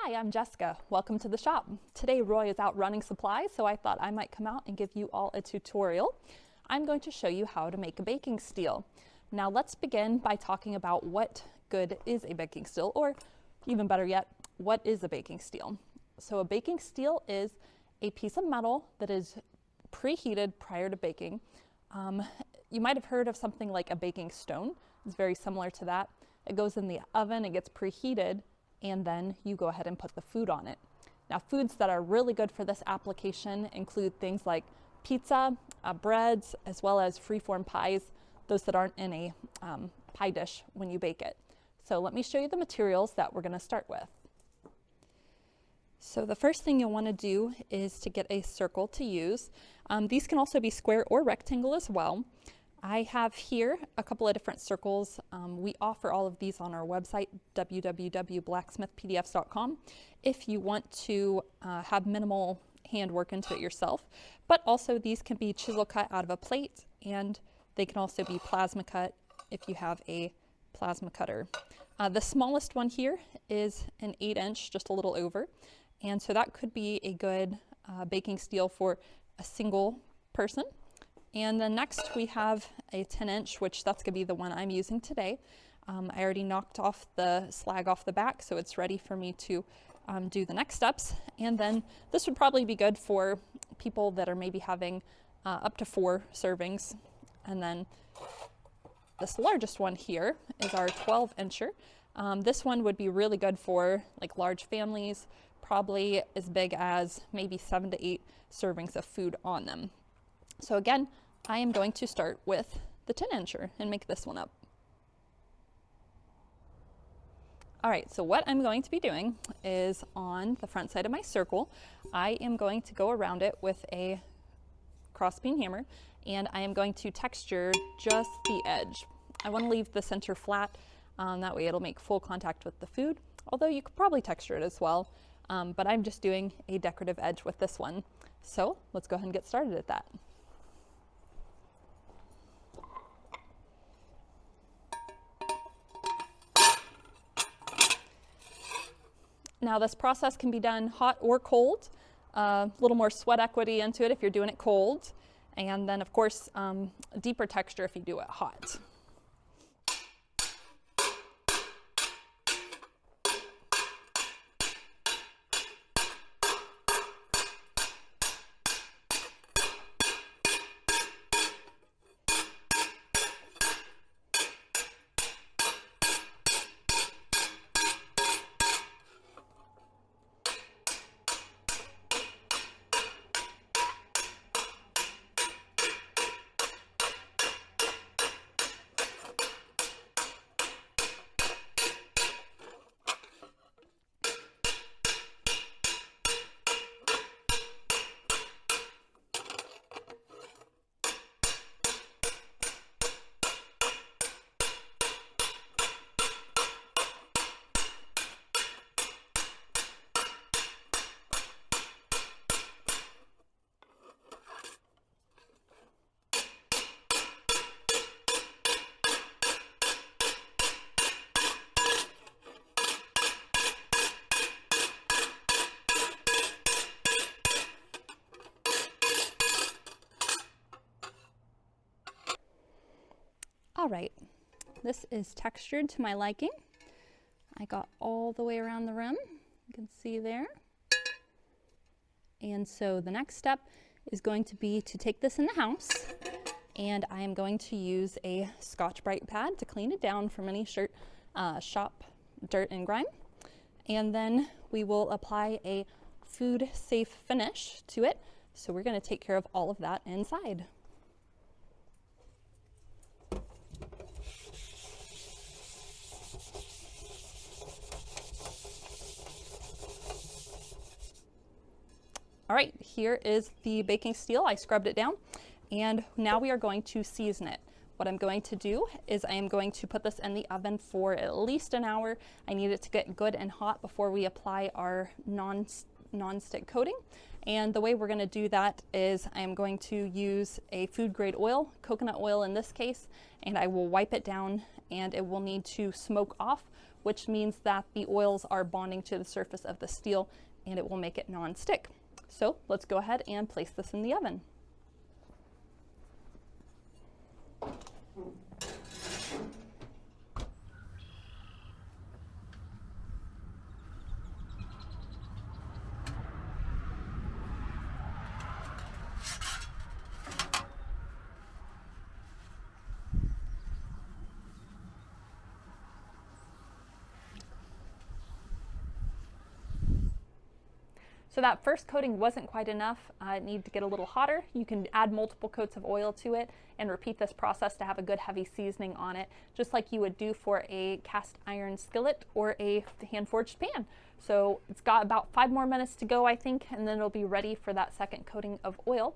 Hi, I'm Jessica. Welcome to the shop. Today Roy is out running supplies, so I thought I might come out and give you all a tutorial. I'm going to show you how to make a baking steel. Now let's begin by talking about what good is a baking steel, or even better yet, what is a baking steel? So a baking steel is a piece of metal that is preheated prior to baking. You might have heard of something like a baking stone. It's very similar to that. It goes in the oven, it gets preheated, and then you go ahead and put the food on it. Now, foods that are really good for this application include things like pizza, breads, as well as freeform pies, those that aren't in a pie dish when you bake it. So let me show you the materials that we're going to start with. So the first thing you'll want to do is to get a circle to use. These can also be square or rectangle as well. I have here a couple of different circles. We offer all of these on our website, www.blacksmithpdfs.com, if you want to have minimal handwork into it yourself. But also these can be chisel cut out of a plate, and they can also be plasma cut if you have a plasma cutter. The smallest one here is an 8-inch, just a little over. And so that could be a good baking steel for a single person. And then next we have a 10-inch, which that's going to be the one I'm using today. I already knocked off the slag off the back, so it's ready for me to do the next steps. And then this would probably be good for people that are maybe having up to 4 servings. And then this largest one here is our 12-incher. This one would be really good for like large families, probably as big as maybe 7 to 8 servings of food on them. So again, I am going to start with the 10-incher and make this one up. All right, so what I'm going to be doing is on the front side of my circle, I am going to go around it with a crossbeam hammer, and I am going to texture just the edge. I want to leave the center flat, that way it'll make full contact with the food, although you could probably texture it as well, but I'm just doing a decorative edge with this one. So let's go ahead and get started at that. Now this process can be done hot or cold, a little more sweat equity into it if you're doing it cold, and then of course deeper texture if you do it hot. All right, this is textured to my liking. I got all the way around the rim, you can see there. And so the next step is going to be to take this in the house, and I am going to use a Scotch-Brite pad to clean it down from any shop dirt and grime. And then we will apply a food-safe finish to it. So we're going to take care of all of that inside. All right, here is the baking steel. I scrubbed it down, and now we are going to season it. What I'm going to do is I am going to put this in the oven for at least an hour. I need it to get good and hot before we apply our non-stick coating. And the way we're going to do that is I am going to use a food grade oil, coconut oil in this case, and I will wipe it down, and it will need to smoke off which means that the oils are bonding to the surface of the steel and it will make it non-stick. So let's go ahead and place this in the oven. So that first coating wasn't quite enough. It needed to get a little hotter. You can add multiple coats of oil to it and repeat this process to have a good heavy seasoning on it, just like you would do for a cast iron skillet or a hand-forged pan. So it's got about 5 more minutes to go, I think, and then it'll be ready for that second coating of oil.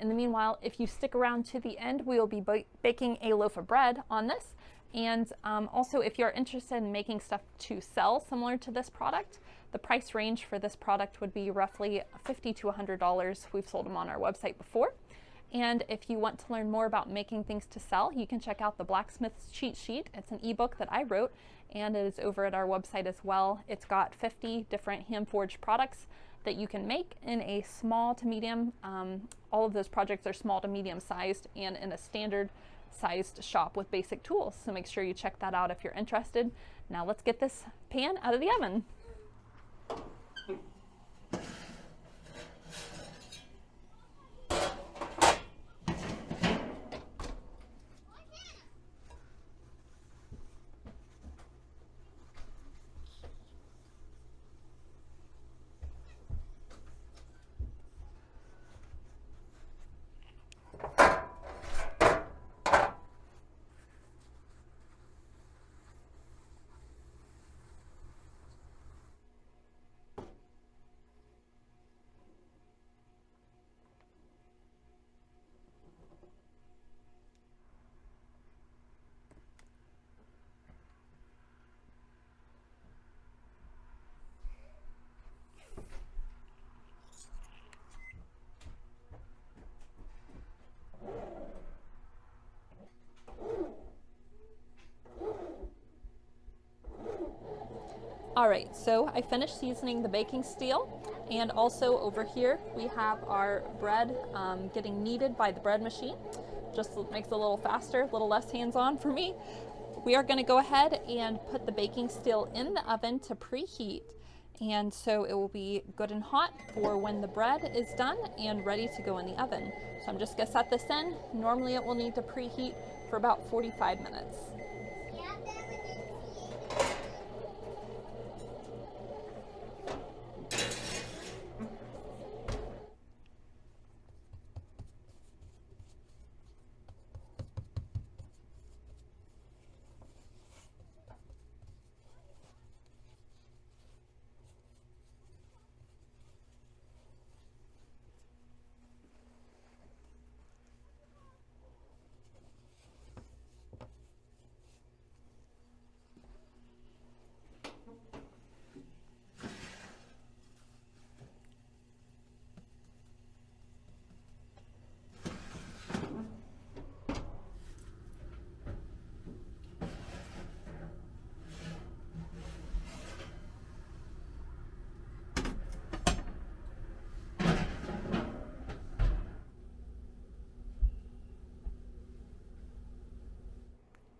In the meanwhile, if you stick around to the end, we will be baking a loaf of bread on this. And also, if you're interested in making stuff to sell similar to this product, the price range for this product would be roughly $50 to $100. We've sold them on our website before. And if you want to learn more about making things to sell, you can check out the Blacksmith's cheat sheet. It's an ebook that I wrote, and it is over at our website as well. It's got 50 different hand-forged products that you can make in a small to medium. All of those projects are small to medium sized and in a standard sized shop with basic tools. So make sure you check that out if you're interested. Now let's get this pan out of the oven. All right, so I finished seasoning the baking steel, and also over here we have our bread getting kneaded by the bread machine. Just makes it a little faster, a little less hands-on for me. We are going to go ahead and put the baking steel in the oven to preheat, and so it will be good and hot for when the bread is done and ready to go in the oven. So I'm just going to set this in. Normally it will need to preheat for about 45 minutes.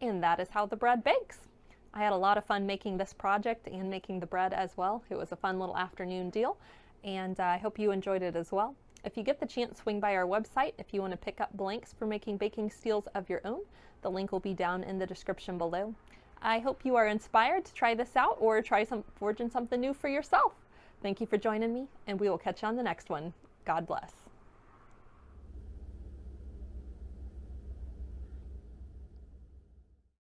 And that is how the bread bakes. I had a lot of fun making this project and making the bread as well. It was a fun little afternoon deal, and I hope you enjoyed it as well. If you get the chance, swing by our website if you want to pick up blanks for making baking steels of your own. The link will be down in the description below. I hope you are inspired to try this out or try forging something new for yourself. Thank you for joining me, and we will catch you on the next one. God bless.